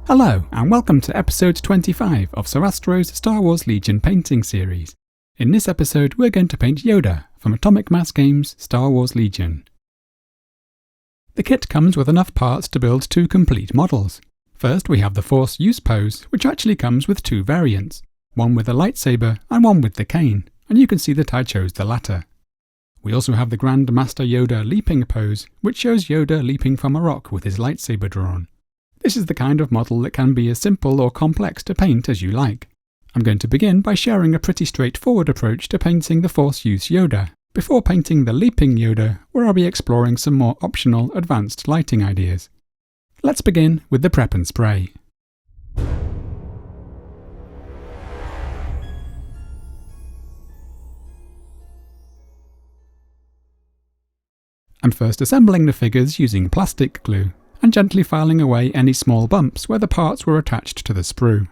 Hello, and welcome to episode 25 of Sorastro's Star Wars Legion painting series. In this episode, we're going to paint Yoda from Atomic Mass Games' Star Wars Legion. The kit comes with enough parts to build two complete models. First, we have the Force Use pose, which actually comes with two variants, one with a lightsaber and one with the cane, and you can see that I chose the latter. We also have the Grand Master Yoda leaping pose, which shows Yoda leaping from a rock with his lightsaber drawn. This is the kind of model that can be as simple or complex to paint as you like. I'm going to begin by sharing a pretty straightforward approach to painting the Force Use Yoda, before painting the leaping Yoda, where I'll be exploring some more optional advanced lighting ideas. Let's begin with the prep and spray. I'm first assembling the figures using plastic glue, and gently filing away any small bumps where the parts were attached to the sprue.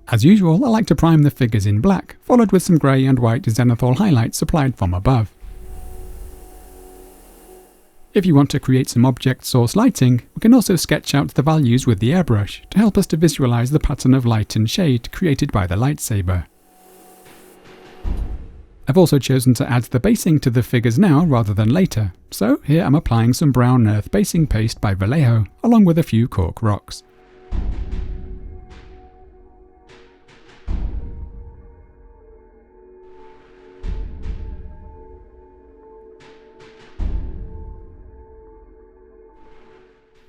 As usual, I like to prime the figures in black, followed with some grey and white zenithal highlights applied from above. If you want to create some object source lighting, we can also sketch out the values with the airbrush to help us to visualise the pattern of light and shade created by the lightsaber. I've also chosen to add the basing to the figures now rather than later, so here I'm applying some brown earth basing paste by Vallejo, along with a few cork rocks.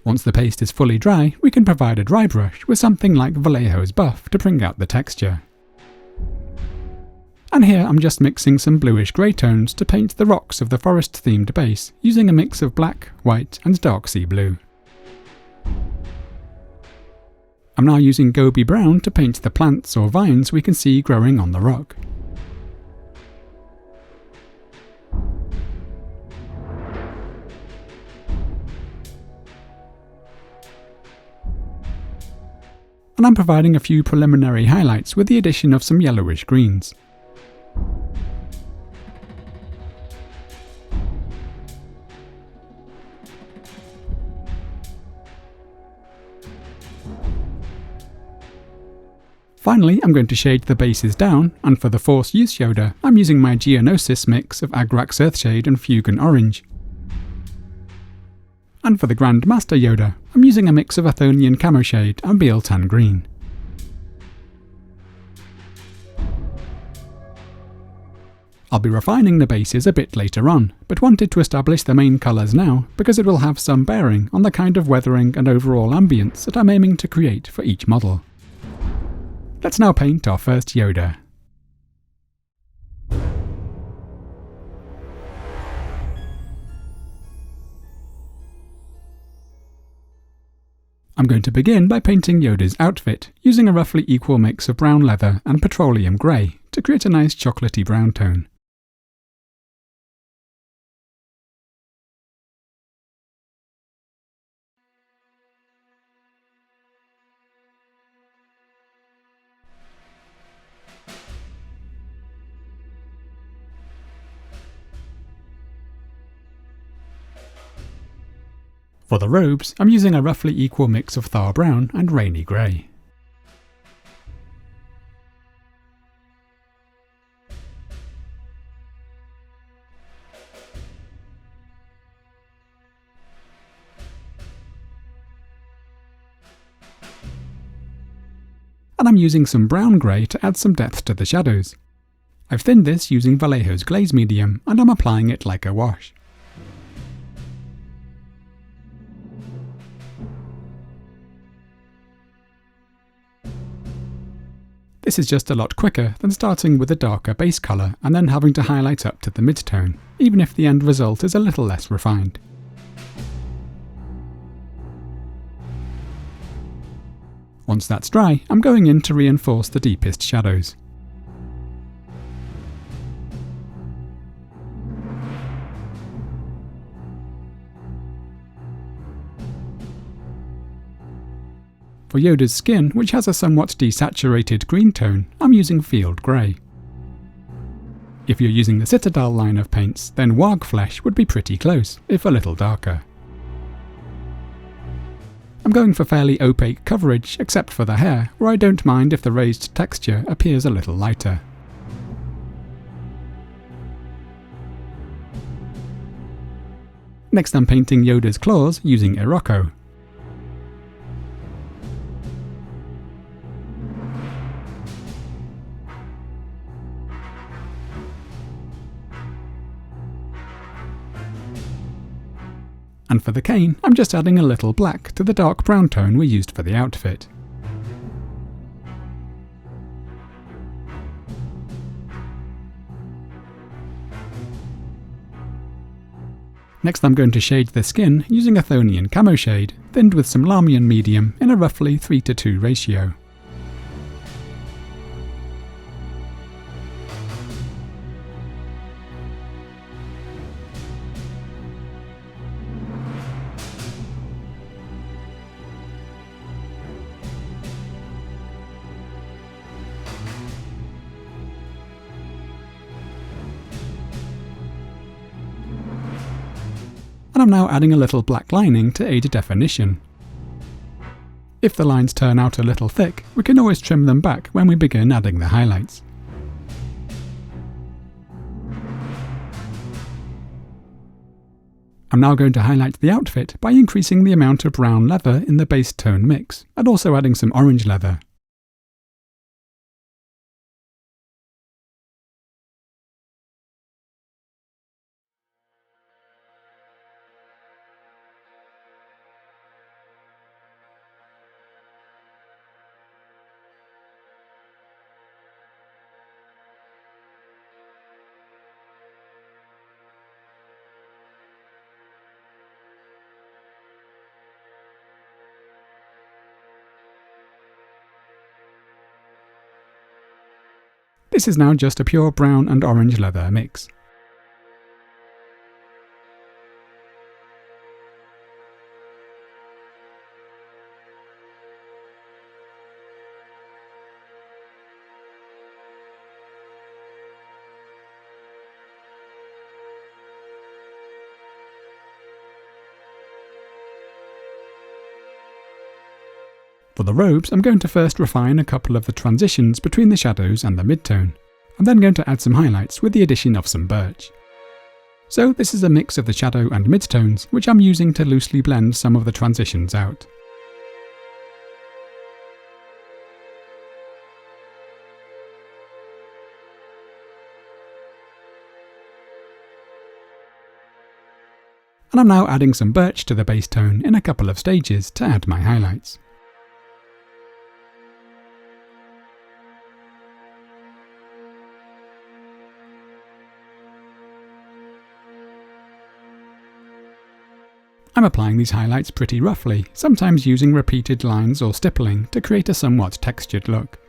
Once the paste is fully dry, we can provide a dry brush with something like Vallejo's buff to bring out the texture. And here I'm just mixing some bluish grey tones to paint the rocks of the forest-themed base, using a mix of black, white and dark sea blue. I'm now using Gobi Brown to paint the plants or vines we can see growing on the rock. And I'm providing a few preliminary highlights with the addition of some yellowish greens. Finally, I'm going to shade the bases down, and for the Force Use Yoda, I'm using my Geonosis mix of Agrax Earthshade and Fuegan Orange. And for the Grand Master Yoda, I'm using a mix of Athonian Camoshade and Biel-Tan Green. I'll be refining the bases a bit later on, but wanted to establish the main colours now because it will have some bearing on the kind of weathering and overall ambience that I'm aiming to create for each model. Let's now paint our first Yoda. I'm going to begin by painting Yoda's outfit, using a roughly equal mix of brown leather and petroleum grey to create a nice chocolatey brown tone. For the robes, I'm using a roughly equal mix of Thar Brown and Rowney Grey. and I'm using some brown grey to add some depth to the shadows. I've thinned this using Vallejo's glaze medium, and I'm applying it like a wash. This is just a lot quicker than starting with a darker base colour and then having to highlight up to the mid-tone, even if the end result is a little less refined. Once that's dry, I'm going in to reinforce the deepest shadows. For Yoda's skin, which has a somewhat desaturated green tone, I'm using Field Grey. If you're using the Citadel line of paints, then Warg Flesh would be pretty close, if a little darker. I'm going for fairly opaque coverage, except for the hair, where I don't mind if the raised texture appears a little lighter. Next I'm painting Yoda's claws using Iroko. And for the cane, I'm just adding a little black to the dark brown tone we used for the outfit. Next I'm going to shade the skin using Athonian Camoshade, thinned with some Larmian medium in a roughly 3:2 ratio. And I'm now adding a little black lining to aid definition. If the lines turn out a little thick, we can always trim them back when we begin adding the highlights. I'm now going to highlight the outfit by increasing the amount of brown leather in the base tone mix, and also adding some orange leather. This is now just a pure brown and orange leather mix. For the robes, I'm going to first refine a couple of the transitions between the shadows and the midtone. I'm then going to add some highlights with the addition of some birch. So this is a mix of the shadow and midtones, which I'm using to loosely blend some of the transitions out. And I'm now adding some birch to the base tone in a couple of stages to add my highlights. I'm applying these highlights pretty roughly, sometimes using repeated lines or stippling to create a somewhat textured look.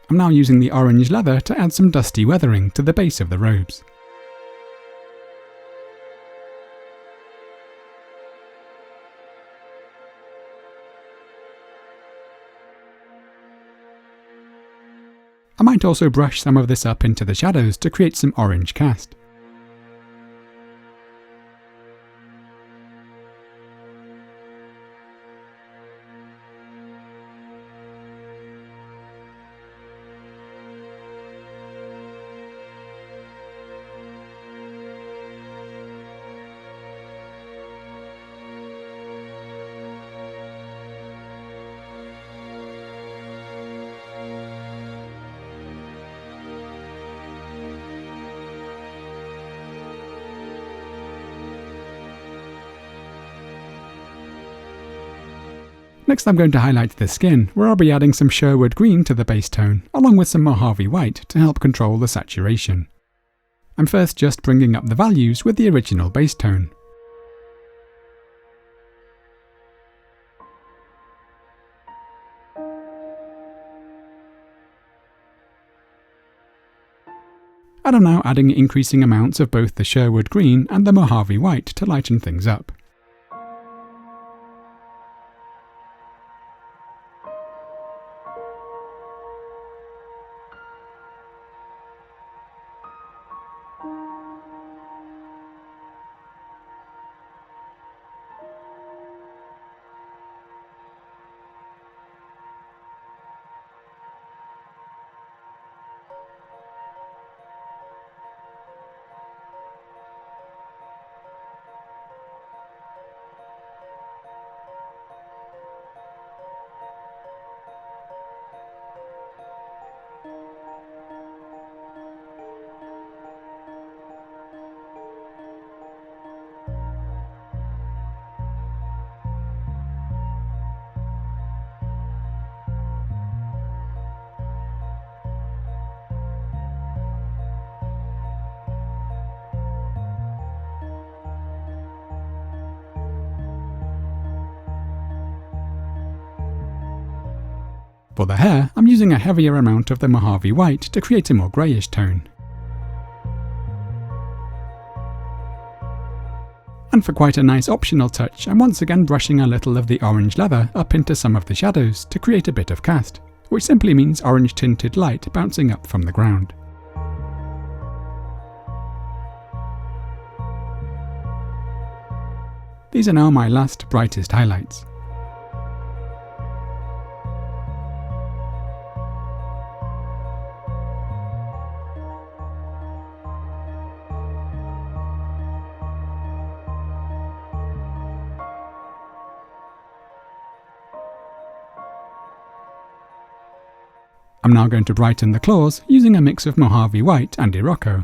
I'm now using the orange leather to add some dusty weathering to the base of the robes. I might also brush some of this up into the shadows to create some orange cast. Next I'm going to highlight the skin, where I'll be adding some Sherwood Green to the base tone, along with some Mojave White to help control the saturation. I'm first just bringing up the values with the original base tone. And I'm now adding increasing amounts of both the Sherwood Green and the Mojave White to lighten things up. For the hair, I'm using a heavier amount of the Mojave White to create a more greyish tone. And for quite a nice optional touch, I'm once again brushing a little of the orange leather up into some of the shadows to create a bit of cast, which simply means orange tinted light bouncing up from the ground. These are now my last brightest highlights. I'm now going to brighten the claws using a mix of Mojave White and Iroko.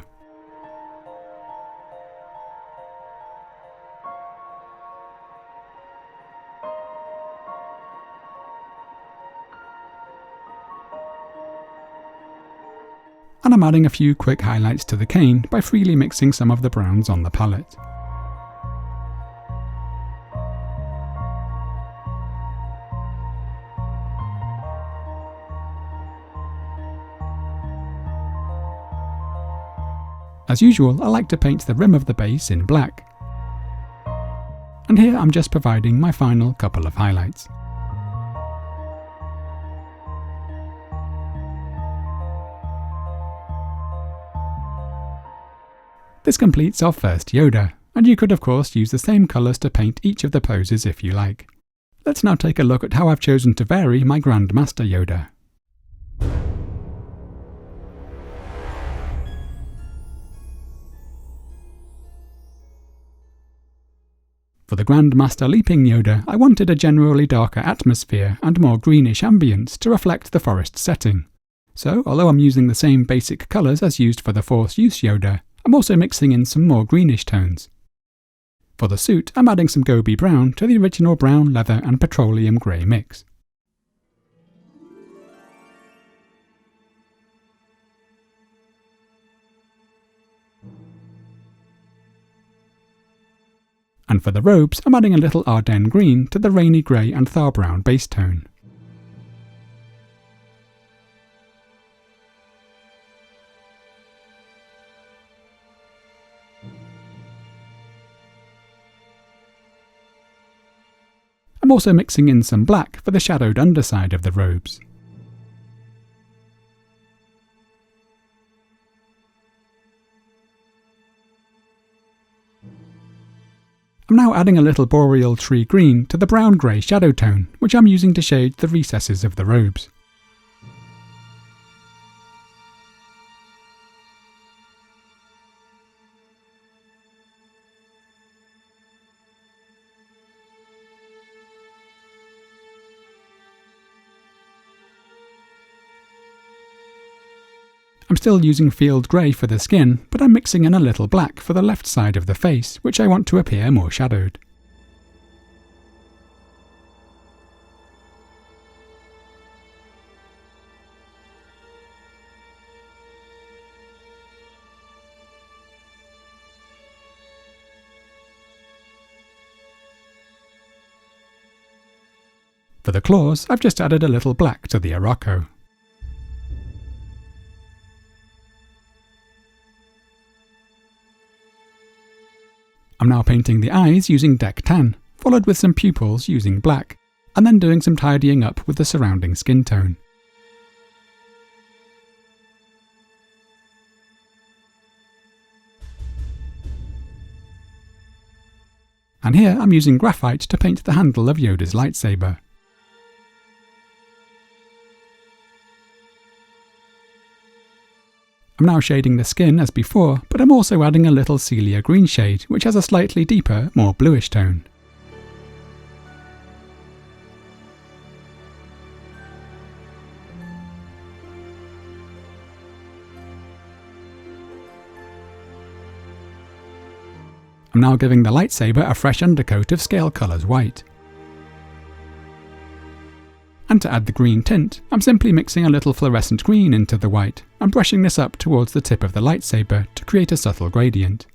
And I'm adding a few quick highlights to the cane by freely mixing some of the browns on the palette. As usual, I like to paint the rim of the base in black. And here I'm just providing my final couple of highlights. This completes our first Yoda, and you could of course use the same colours to paint each of the poses if you like. Let's now take a look at how I've chosen to vary my Grand Master Yoda. For the Grand Master Leaping Yoda, I wanted a generally darker atmosphere and more greenish ambience to reflect the forest setting. So, although I'm using the same basic colours as used for the Force Use Yoda, I'm also mixing in some more greenish tones. For the suit, I'm adding some Gobi Brown to the original brown leather and petroleum grey mix. And for the robes, I'm adding a little Ardennes Green to the Rowney Grey and Thar Brown base tone. I'm also mixing in some black for the shadowed underside of the robes. I'm now adding a little Boreal tree green to the brown-grey shadow tone, which I'm using to shade the recesses of the robes. I'm still using field grey for the skin, but I'm mixing in a little black for the left side of the face, which I want to appear more shadowed. For the claws, I've just added a little black to the Iroko. I'm now painting the eyes using Deck Tan, followed with some pupils using black, and then doing some tidying up with the surrounding skin tone. And here I'm using graphite to paint the handle of Yoda's lightsaber. I'm now shading the skin as before, but I'm also adding a little Coelia Greenshade, which has a slightly deeper, more bluish tone. I'm now giving the lightsaber a fresh undercoat of Scalecolor's white. And to add the green tint, I'm simply mixing a little Fluorescent Green into the white and brushing this up towards the tip of the lightsaber to create a subtle gradient.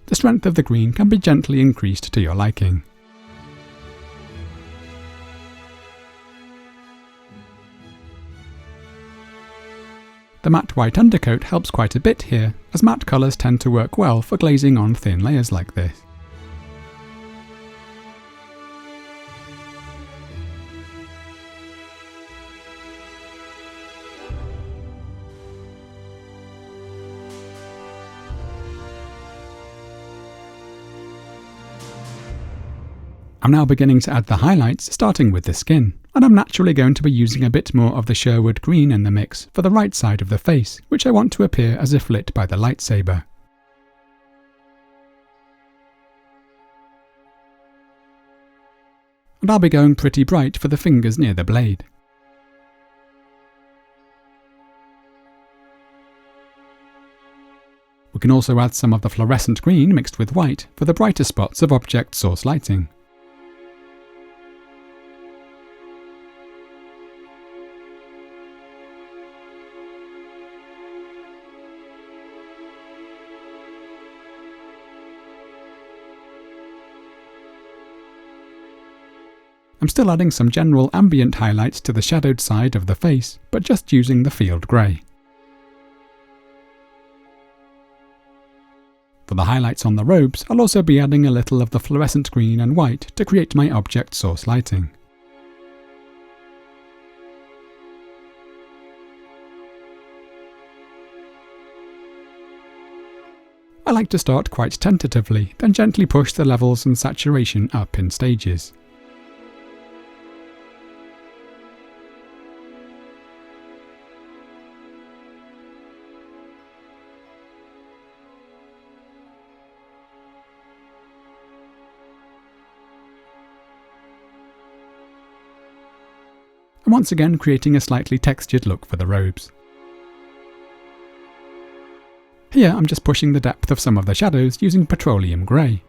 The strength of the green can be gently increased to your liking. The matte white undercoat helps quite a bit here, as matte colours tend to work well for glazing on thin layers like this. I'm now beginning to add the highlights, starting with the skin, and I'm naturally going to be using a bit more of the Sherwood Green in the mix for the right side of the face, which I want to appear as if lit by the lightsaber. And I'll be going pretty bright for the fingers near the blade. We can also add some of the Fluorescent Green mixed with white for the brighter spots of object source lighting. I'm still adding some general ambient highlights to the shadowed side of the face, but just using the field grey. For the highlights on the robes, I'll also be adding a little of the Fluorescent Green and white to create my object source lighting. I like to start quite tentatively, then gently push the levels and saturation up in stages. And once again creating a slightly textured look for the robes. Here I'm just pushing the depth of some of the shadows using Petroleum Gray.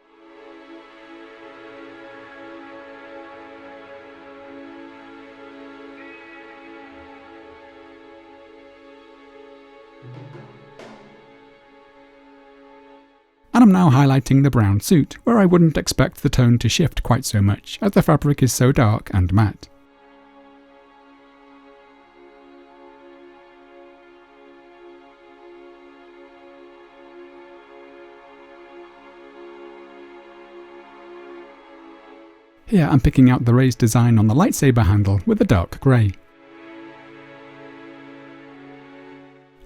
And I'm now highlighting the brown suit, where I wouldn't expect the tone to shift quite so much, as the fabric is so dark and matte. Here I'm picking out the raised design on the lightsaber handle with a dark grey.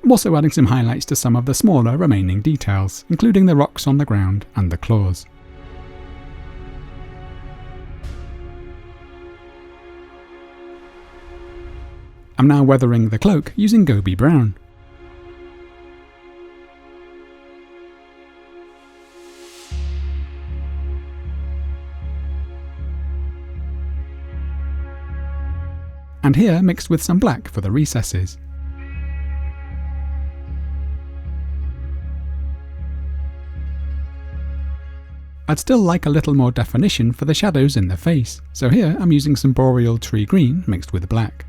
I'm also adding some highlights to some of the smaller remaining details, including the rocks on the ground and the claws. I'm now weathering the cloak using Gobi Brown. And here mixed with some black for the recesses. I'd still like a little more definition for the shadows in the face, so here I'm using some Boreal tree green mixed with black.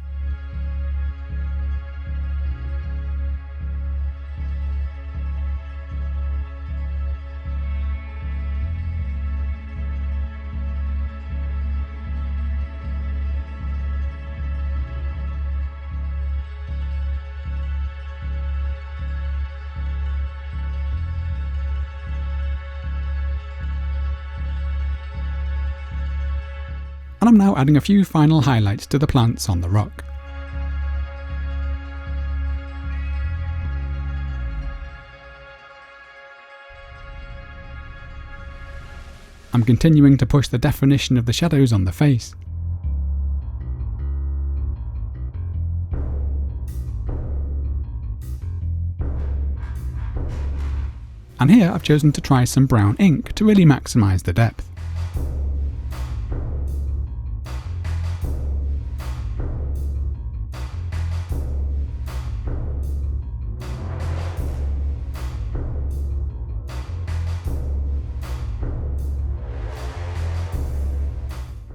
And I'm now adding a few final highlights to the plants on the rock. I'm continuing to push the definition of the shadows on the face. And here I've chosen to try some brown ink to really maximise the depth.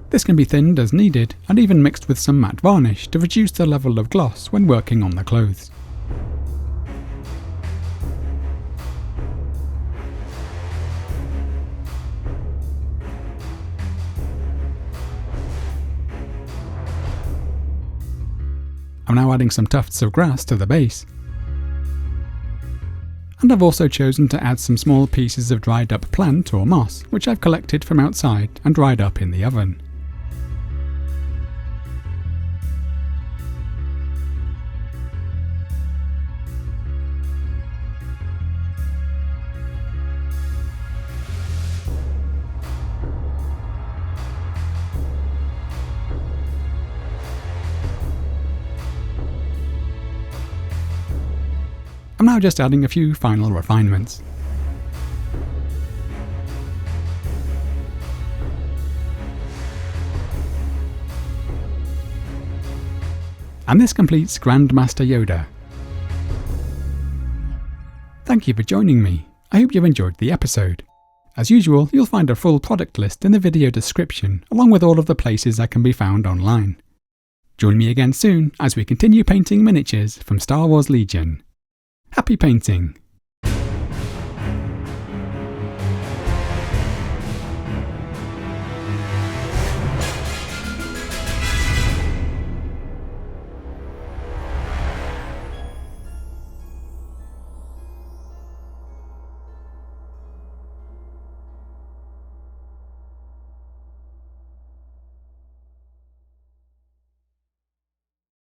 This can be thinned as needed and even mixed with some matte varnish to reduce the level of gloss when working on the clothes. I'm now adding some tufts of grass to the base. And I've also chosen to add some small pieces of dried up plant or moss, which I've collected from outside and dried up in the oven. I'm now just adding a few final refinements. And this completes Grandmaster Yoda. Thank you for joining me. I hope you enjoyed the episode. As usual, you'll find a full product list in the video description, along with all of the places I can be found online. Join me again soon as we continue painting miniatures from Star Wars Legion. Happy painting!